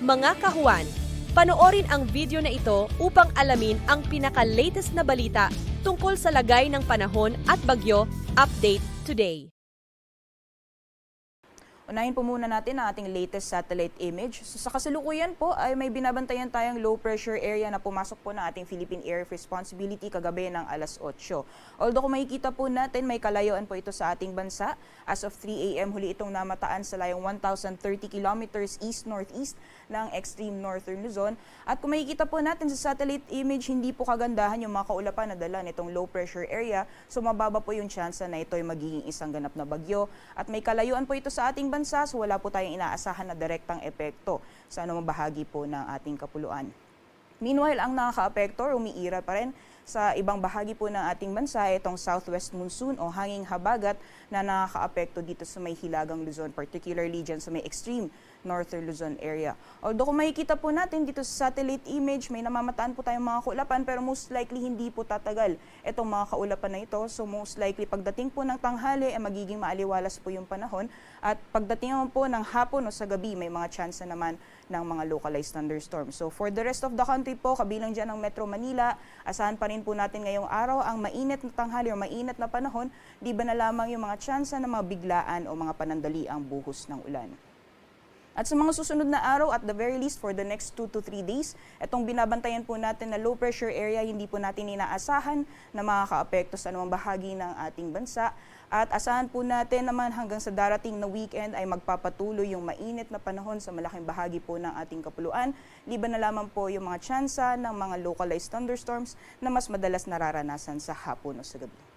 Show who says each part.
Speaker 1: Mga kahuan, panoorin ang video na ito upang alamin ang pinaka-latest na balita tungkol sa lagay ng panahon at bagyo. Update today.
Speaker 2: Unahin po muna natin ang ating latest satellite image. So, sa kasalukuyan po ay may binabantayan tayong low pressure area na pumasok po ng ating Philippine Area of Responsibility kagabi ng alas 8. Although kung makikita po natin may kalayuan po ito sa ating bansa. As of 3 a.m. huli itong namataan sa layong 1,030 kilometers east-northeast ng extreme northern Luzon. At kung makikita po natin sa satellite image, hindi po kagandahan yung mga kaulapan na dala nitong low pressure area. So mababa po yung tsansa na ito ay magiging isang ganap na bagyo. At may kalayuan po ito sa ating bansa, so wala po tayong inaasahan na direktang epekto sa anumang bahagi po ng ating kapuluan. Meanwhile, ang nakaka-apekto, umiira pa rin sa ibang bahagi po ng ating bansa, itong southwest monsoon o hanging habagat na nakaka-apekto dito sa may hilagang Luzon, particularly dyan sa may extreme northern Luzon area. Although kung makikita po natin dito sa satellite image, may namamataan po tayong mga kaulapan, pero most likely hindi po tatagal itong mga kaulapan na ito. So most likely pagdating po ng tanghali, magiging maaliwalas po yung panahon. At pagdating naman po ng hapon o sa gabi, may mga chance naman ng mga localized thunderstorms. So for the rest of the country po, kabilang dyan ang Metro Manila, asahan pa rin po natin ngayong araw ang mainit na tanghali o mainit na panahon, di ba na lamang yung mga tsansa na mga biglaan o mga panandali ang buhos ng ulan. At sa mga susunod na araw, at the very least for the next 2 to 3 days, itong binabantayan po natin na low pressure area, hindi po natin inaasahan na makaka-apekto sa anumang bahagi ng ating bansa. At asahan po natin naman hanggang sa darating na weekend ay magpapatuloy yung mainit na panahon sa malaking bahagi po ng ating kapuluan. Liban na lamang po yung mga tsansa ng mga localized thunderstorms na mas madalas nararanasan sa hapon o sa gabi.